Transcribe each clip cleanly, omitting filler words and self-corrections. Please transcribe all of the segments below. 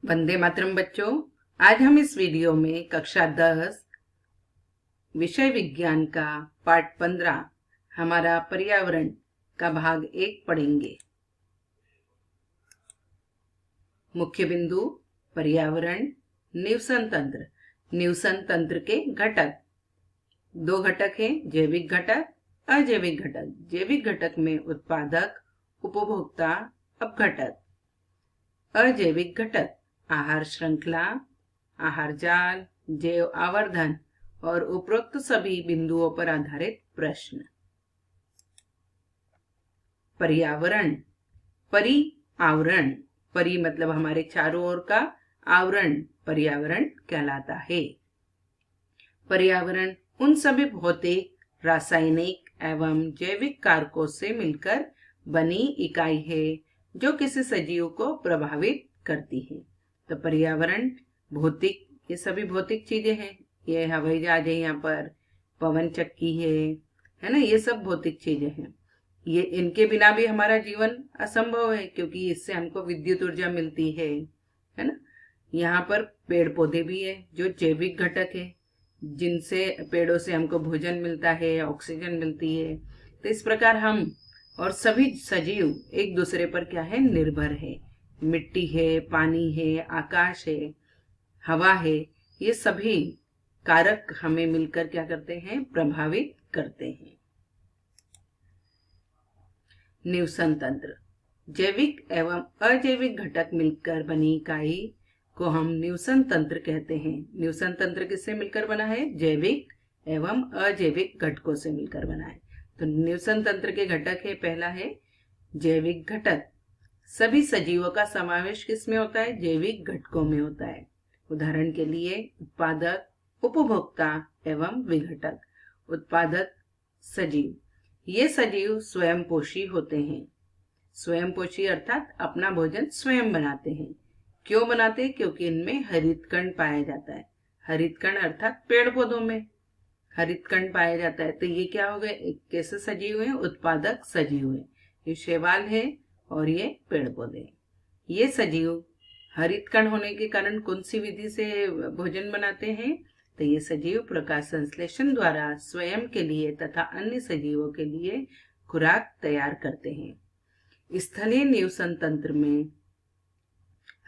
वंदे मातरम बच्चों। आज हम इस वीडियो में कक्षा 10 विषय विज्ञान का पाठ 15 हमारा पर्यावरण का भाग 1 पढ़ेंगे। मुख्य बिंदु पर्यावरण। निवसन तंत्र। निवसन तंत्र के घटक दो घटक हैं, जैविक घटक, अजैविक घटक। जैविक घटक में उत्पादक, उपभोक्ता, अपघटक। अजैविक घटक आहार श्रृंखला, आहार जाल, जैव आवर्धन और उपरोक्त सभी बिंदुओं पर आधारित प्रश्न। पर्यावरण। आवरण। परि मतलब हमारे चारों ओर का, आवरण पर्यावरण कहलाता है। पर्यावरण उन सभी भौतिक, रासायनिक एवं जैविक कारकों से मिलकर बनी इकाई है जो किसी सजीव को प्रभावित करती है। तो पर्यावरण भौतिक, ये सभी भौतिक चीजें हैं। ये हवाई जहाज है, यहाँ पर पवन चक्की है ना, ये सब भौतिक चीजें हैं। ये इनके बिना भी हमारा जीवन असंभव है, क्योंकि इससे हमको विद्युत ऊर्जा मिलती है ना। यहाँ पर पेड़ पौधे भी है जो जैविक घटक है, जिनसे पेड़ों से हमको भोजन मिलता है, ऑक्सीजन मिलती है। तो इस प्रकार हम और सभी सजीव एक दूसरे पर क्या है, निर्भर है। मिट्टी है, पानी है, आकाश है, हवा है, ये सभी कारक हमें मिलकर क्या करते हैं, प्रभावित करते हैं। निवसन तंत्र। जैविक एवं अजैविक घटक मिलकर बनी इकाई को हम निवसन तंत्र कहते हैं। निवसन तंत्र किससे मिलकर बना है, जैविक एवं अजैविक घटकों से मिलकर बना है। तो निवसन तंत्र के घटक है, पहला है जैविक घटक। सभी सजीवों का समावेश किसमें होता है, जैविक घटकों में होता है। उदाहरण के लिए उत्पादक, उपभोक्ता एवं विघटक। उत्पादक सजीव, ये सजीव स्वयंपोषी होते हैं। स्वयंपोषी अर्थात अपना भोजन स्वयं बनाते हैं। क्यों बनाते हैं, क्योंकि इनमें हरित कण पाया जाता है। हरित कण अर्थात पेड़ पौधों में हरित कण पाया जाता है। तो ये क्या हो गए, कैसे सजीव है, उत्पादक सजीव है। ये शैवाल है और ये पेड़ पौधे। ये सजीव हरित कण होने के कारण कौन सी विधि से भोजन बनाते हैं, तो ये सजीव प्रकाश संश्लेषण द्वारा स्वयं के लिए तथा अन्य सजीवों के लिए खुराक तैयार करते हैं। स्थलीय निवसन तंत्र में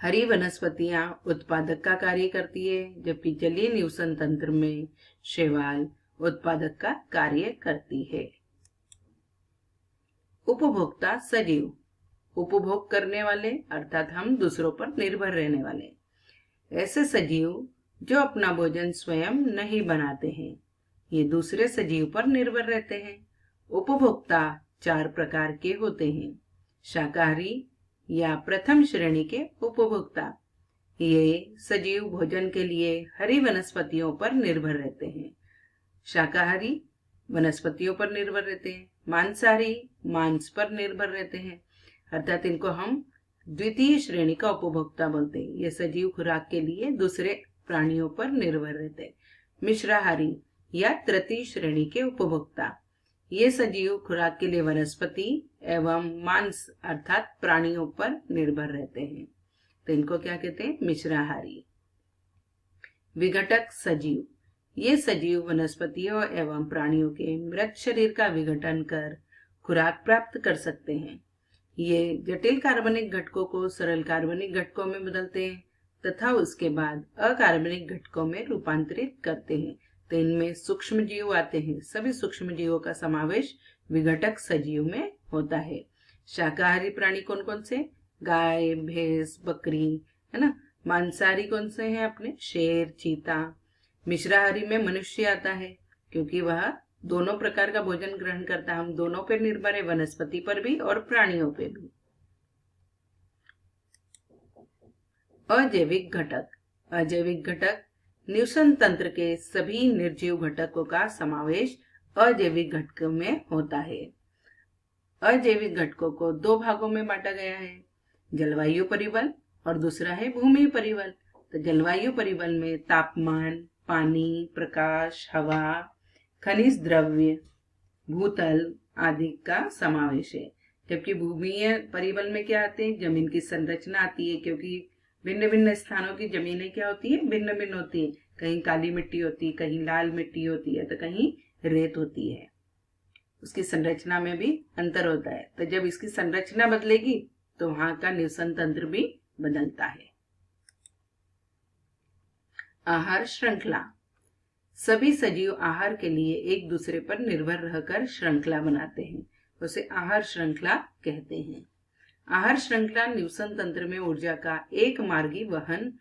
हरी वनस्पतियां उत्पादक का कार्य करती है, जबकि जलीय निवसन तंत्र में शैवाल उत्पादक का कार्य करती है। उपभोक्ता सजीव, उपभोग करने वाले अर्थात हम दूसरों पर निर्भर रहने वाले। ऐसे सजीव जो अपना भोजन स्वयं नहीं बनाते हैं, ये दूसरे सजीव पर निर्भर रहते हैं। उपभोक्ता 4 प्रकार के होते हैं। शाकाहारी या प्रथम श्रेणी के उपभोक्ता, ये सजीव भोजन के लिए हरी वनस्पतियों पर निर्भर रहते हैं। शाकाहारी वनस्पतियों पर निर्भर रहते हैं। मांसाहारी मांस पर निर्भर रहते हैं, अर्थात इनको हम द्वितीय श्रेणी का उपभोक्ता बोलते हैं। ये सजीव खुराक के लिए दूसरे प्राणियों पर निर्भर रहते हैं। मिश्राहारी या तृतीय श्रेणी के उपभोक्ता, ये सजीव खुराक के लिए वनस्पति एवं मांस अर्थात प्राणियों पर निर्भर रहते हैं। तो इनको क्या कहते हैं, मिश्राहारी। विघटक सजीव, ये सजीव वनस्पतियों एवं प्राणियों के मृत शरीर का विघटन कर खुराक प्राप्त कर सकते हैं। ये जटिल कार्बनिक घटकों को सरल कार्बनिक घटकों में बदलते हैं तथा उसके बाद अकार्बनिक घटकों में रूपांतरित करते हैं। तो इनमें सूक्ष्म जीव आते हैं। सभी सूक्ष्म जीवों का समावेश विघटक सजीव में होता है। शाकाहारी प्राणी कौन कौन से, गाय, भैंस, बकरी, है ना। मांसाहारी कौन से हैं अपने, शेर, चीता। मिश्राहारी में मनुष्य आता है, क्योंकि वह दोनों प्रकार का भोजन ग्रहण करता है। हम दोनों पर निर्भर है, वनस्पति पर भी और प्राणियों पे भी। अजैविक घटक। अजैविक घटक निवसन तंत्र के सभी निर्जीव घटकों का समावेश अजैविक घटकों में होता है। अजैविक घटकों को 2 भागों में बांटा गया है, जलवायु परिबल और दूसरा है भूमि परिबल। तो जलवायु परिबल में तापमान, पानी, प्रकाश, हवा, खनिज द्रव्य, भूतल आदि का समावेश है। जबकि भूमिय परिबल में क्या आते हैं, जमीन की संरचना आती है, क्योंकि भिन्न भिन्न स्थानों की जमीनें क्या होती है, भिन्न भिन्न होती है। कहीं काली मिट्टी होती है, कहीं लाल मिट्टी होती है, तो कहीं रेत होती है। उसकी संरचना में भी अंतर होता है। तो जब इसकी संरचना बदलेगी तो वहां का निवसन तंत्र भी बदलता है। आहार श्रृंखला। सभी सजीव आहार के लिए एक दूसरे पर निर्भर रहकर श्रृंखला बनाते हैं, उसे आहार श्रृंखला कहते हैं। आहार श्रृंखला निवसन तंत्र में ऊर्जा का एक मार्गी वहन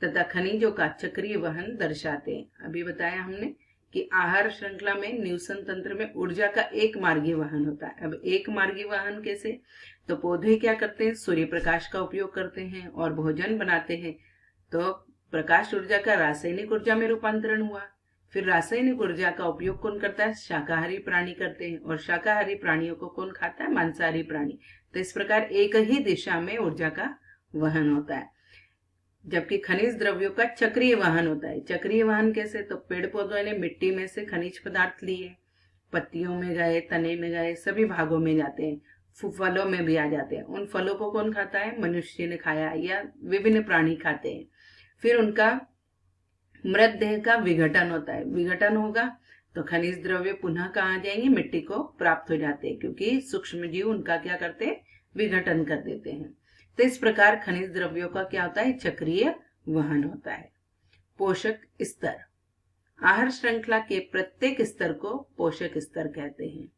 तथा खनिजों का चक्रीय वहन दर्शाते हैं। अभी बताया हमने कि आहार श्रृंखला में निवसन तंत्र में ऊर्जा का एक मार्गी वहन होता है। अब एक मार्गी वहन कैसे, तो पौधे क्या करते हैं, सूर्य प्रकाश का उपयोग करते हैं और भोजन बनाते हैं। तो प्रकाश ऊर्जा का रासायनिक ऊर्जा में रूपांतरण हुआ। फिर रासायनिक ऊर्जा का उपयोग कौन करता है, शाकाहारी प्राणी करते हैं, और शाकाहारी प्राणियों को कौन खाता है, मांसाहारी प्राणी। तो इस प्रकार एक ही दिशा में ऊर्जा का वहन होता है। जबकि खनिज द्रव्यों का चक्रीय वहन होता है। चक्रीय वहन कैसे, तो पेड़ पौधों ने मिट्टी में से खनिज पदार्थ लिए, पत्तियों में गए, तने में गए, सभी भागों में जाते हैं, फलों में भी आ जाते हैं। उन फलों को कौन खाता है, मनुष्य ने खाया या विभिन्न प्राणी खाते हैं। फिर उनका मृतदेह का विघटन होता है। विघटन होगा तो खनिज द्रव्य पुनः कहाँ जाएंगे, मिट्टी को प्राप्त हो जाते हैं, क्योंकि सूक्ष्म जीव उनका क्या करते हैं, विघटन कर देते हैं। तो इस प्रकार खनिज द्रव्यों का क्या होता है, चक्रीय वहन होता है। पोषक स्तर। आहार श्रृंखला के प्रत्येक स्तर को पोषक स्तर कहते हैं।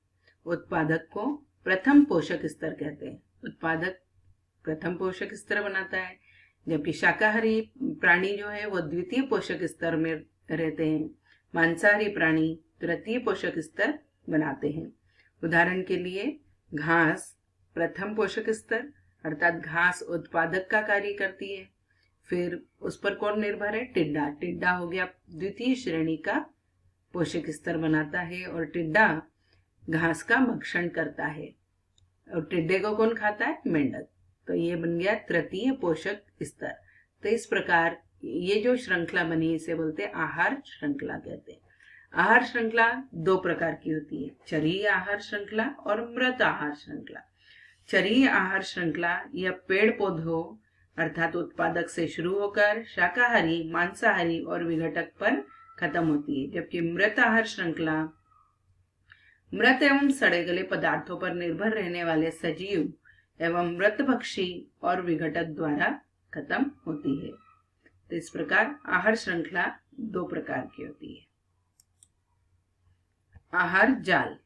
उत्पादक को प्रथम पोषक स्तर कहते हैं। उत्पादक प्रथम पोषक स्तर बनाता है, जबकि शाकाहारी प्राणी जो है वो द्वितीय पोषक स्तर में रहते हैं। मांसाहारी प्राणी तृतीय पोषक स्तर बनाते हैं। उदाहरण के लिए घास प्रथम पोषक स्तर, अर्थात घास उत्पादक का कार्य करती है। फिर उस पर कौन निर्भर है, टिड्डा। टिड्डा हो गया द्वितीय श्रेणी का पोषक स्तर बनाता है, और टिड्डा घास का भक्षण करता है, और टिड्डे को कौन खाता है, मेंढक। तो ये बन गया तृतीय पोषक स्तर। तो इस प्रकार ये जो श्रृंखला बनी इसे बोलते हैं आहार श्रृंखला कहते हैं। आहार श्रृंखला दो प्रकार की होती है, चरीय आहार श्रृंखला और मृत आहार श्रृंखला। चरीय आहार श्रृंखला यह पेड़ पौधों अर्थात उत्पादक से शुरू होकर शाकाहारी, मांसाहारी और विघटक पर खत्म होती है, जबकि मृत आहार श्रृंखला मृत एवं सड़े गले पदार्थों पर निर्भर रहने वाले सजीव एवं मृत भक्षी और विघटक द्वारा खत्म होती है। तो इस प्रकार आहार श्रृंखला दो प्रकार की होती है। आहार जाल।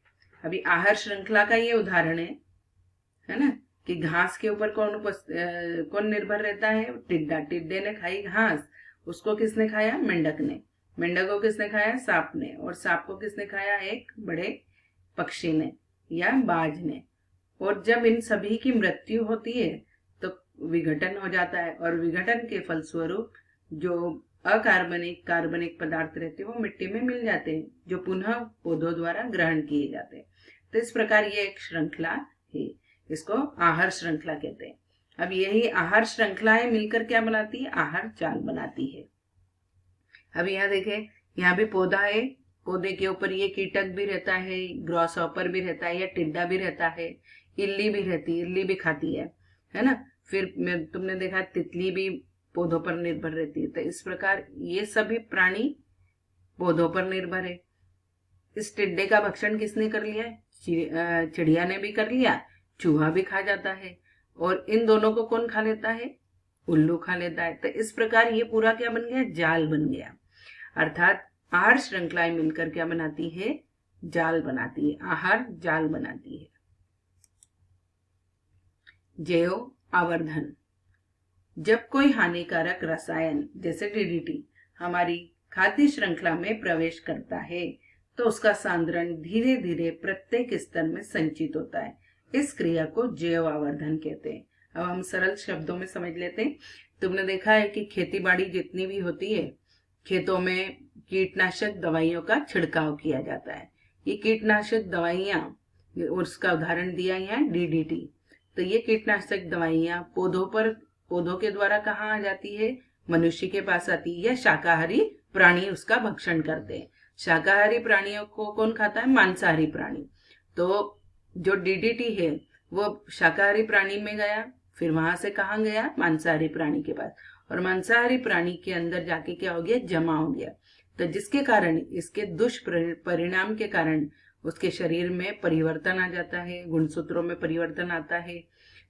अभी आहार श्रृंखला का ये उदाहरण है ना, कि घास के ऊपर कौन निर्भर रहता है, टिड्डा। टिड्डे ने खाई घास, उसको किसने खाया, मेंढक ने। मेंढक को किसने खाया, सांप ने। और सांप को किसने खाया, एक बड़े पक्षी ने या बाज ने। और जब इन सभी की मृत्यु होती है तो विघटन हो जाता है, और विघटन के फलस्वरूप जो अकार्बनिक कार्बनिक पदार्थ रहते हैं वो मिट्टी में मिल जाते हैं, जो पुनः पौधों द्वारा ग्रहण किए जाते हैं। तो इस प्रकार ये एक श्रृंखला है, इसको आहार श्रृंखला कहते हैं। अब यही आहार श्रृंखलाएं मिलकर क्या बनाती है, आहार जाल बनाती है। अब यहाँ देखें, यहाँ भी पौधा है, पौधे के ऊपर ये कीटक भी रहता है, ग्रॉस हॉपर भी रहता है या टिड्डा भी रहता है, इल्ली भी रहती है, इल्ली भी खाती है ना। फिर तुमने देखा तितली भी पौधों पर निर्भर रहती है। तो इस प्रकार ये सभी प्राणी पौधों पर निर्भर है। इस टिड्डे का भक्षण किसने कर लिया है, चिड़िया ने भी कर लिया, चूहा भी खा जाता है, और इन दोनों को कौन खा लेता है, उल्लू खा लेता है। तो इस प्रकार ये पूरा क्या बन गया, जाल बन गया। अर्थात आहार श्रृंखलाएं मिलकर क्या बनाती है, जाल बनाती है, आहार जाल बनाती है। जैव आवर्धन। जब कोई हानिकारक रसायन जैसे डीडीटी हमारी खाद्य श्रृंखला में प्रवेश करता है तो उसका सांद्रण धीरे धीरे प्रत्येक स्तर में संचित होता है। इस क्रिया को जैव आवर्धन कहते हैं। अब हम सरल शब्दों में समझ लेते हैं। तुमने देखा है कि खेती बाड़ी जितनी भी होती है, खेतों में कीटनाशक दवाइयों का छिड़काव किया जाता है। ये कीटनाशक दवाइयां, उसका उदाहरण दिया यहाँ डीडीटी। तो ये कीटनाशक दवाइयां पौधों के द्वारा कहाँ आ जाती है, मनुष्य के पास आती है, या शाकाहारी प्राणी उसका भक्षण करते हैं। शाकाहारी प्राणियों को कौन खाता है, मांसाहारी प्राणी। तो जो डीडीटी है वो शाकाहारी प्राणी में गया, फिर वहां से कहाँ गया, मांसाहारी प्राणी के पास, और मांसाहारी प्राणी के अंदर जाके क्या हो गया, जमा हो गया। तो जिसके कारण इसके दुष्परिणाम के कारण उसके शरीर में परिवर्तन आ जाता है, गुणसूत्रों में परिवर्तन आता है,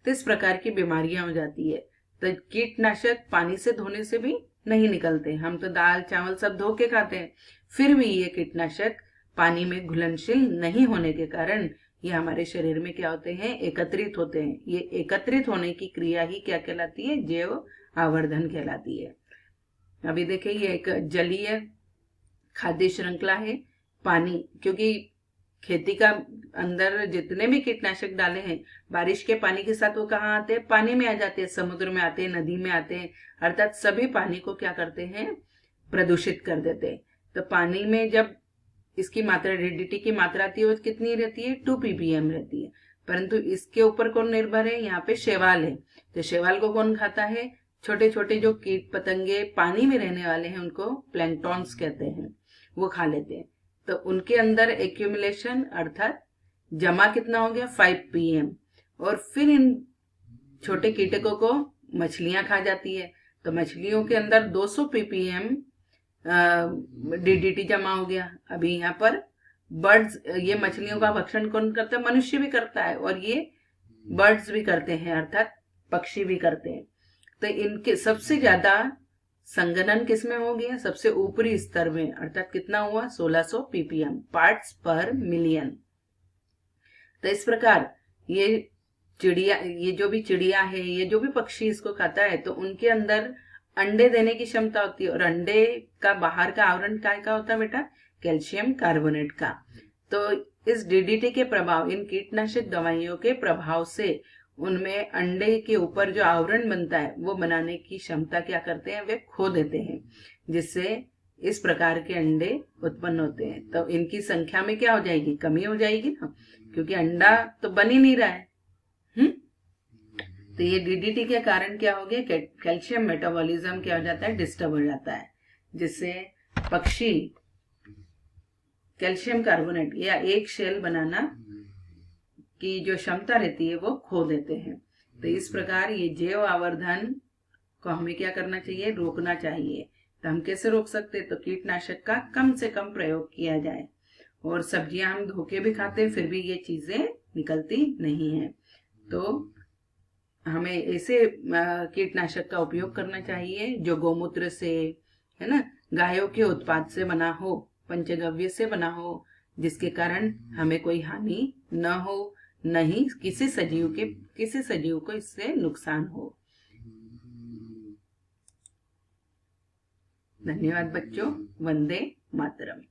तो इस प्रकार की बीमारियां हो जाती है। तो कीटनाशक पानी से धोने से भी नहीं निकलते, हम तो दाल चावल सब धो के खाते हैं, फिर भी ये कीटनाशक पानी में घुलनशील नहीं होने के कारण ये हमारे शरीर में क्या होते हैं, एकत्रित होते हैं। ये एकत्रित होने की क्रिया ही क्या कहलाती है, जैव आवर्धन कहलाती है। अभी देखिए ये एक जलीय खाद्य श्रृंखला है। पानी, क्योंकि खेती का अंदर जितने भी कीटनाशक डाले हैं बारिश के पानी के साथ वो कहाँ आते हैं, पानी में आ जाते हैं, समुद्र में आते हैं, नदी में आते हैं, अर्थात सभी पानी को क्या करते हैं, प्रदूषित कर देते हैं। तो पानी में जब इसकी मात्रा डीडीटी की मात्रा आती है वो कितनी रहती है, 2 ppm रहती है। परंतु इसके ऊपर कौन निर्भर है, यहाँ पे शैवाल है। तो शैवाल को कौन खाता है, छोटे छोटे जो कीट पतंगे पानी में रहने वाले हैं उनको प्लैंक्टॉन्स कहते हैं, वो खा लेते हैं। तो उनके अंदर एक्यूमुलेशन अर्थात जमा कितना हो गया, 5 pm। और फिर इन छोटे कीटकों को मछलियां खा जाती है, तो मछलियों के अंदर 200 ppm डीडीटी जमा हो गया। अभी यहाँ पर बर्ड्स, ये मछलियों का भक्षण कौन करता है, मनुष्य भी करता है, और ये बर्ड्स भी करते हैं अर्थात पक्षी भी करते हैं। तो इनके सबसे ज्यादा संगणन किसमें हो गया, सबसे ऊपरी स्तर में, अर्थात कितना हुआ, 1600 ppm पार्ट्स पर मिलियन। तो इस प्रकार ये चिड़िया, ये जो भी चिड़िया है, ये जो भी पक्षी इसको खाता है, तो उनके अंदर अंडे देने की क्षमता होती है। और अंडे का बाहर का आवरण काय का होता है बेटा, कैल्शियम कार्बोनेट का। तो इस डीडीटी के प्रभाव, इन कीटनाशक दवाइयों के प्रभाव से उनमें अंडे के ऊपर जो आवरण बनता है वो बनाने की क्षमता क्या करते हैं, वे खो देते हैं, जिससे इस प्रकार के अंडे उत्पन्न होते हैं। तो इनकी संख्या में क्या हो जाएगी, कमी हो जाएगी ना, क्योंकि अंडा तो बन ही नहीं रहा है। तो ये डीडीटी के कारण क्या हो गया, कैल्शियम मेटाबॉलिज्म क्या हो जाता है, डिस्टर्ब हो जाता है, जिससे पक्षी कैल्शियम कार्बोनेट या एक शेल बनाना की जो क्षमता रहती है वो खो देते हैं। तो इस प्रकार ये जैव आवर्धन को हमें क्या करना चाहिए, रोकना चाहिए। तो हम कैसे रोक सकते हैं, तो कीटनाशक का कम से कम प्रयोग किया जाए। और सब्जियां हम धो के भी खाते हैं, फिर भी ये चीजें निकलती नहीं है। तो हमें ऐसे कीटनाशक का उपयोग करना चाहिए जो गौमूत्र से, है ना, गायों के उत्पाद से बना हो, पंचगव्य से बना हो, जिसके कारण हमें कोई हानि न हो, नहीं किसी सजीव को इससे नुकसान हो। धन्यवाद बच्चों। वंदे मातरम।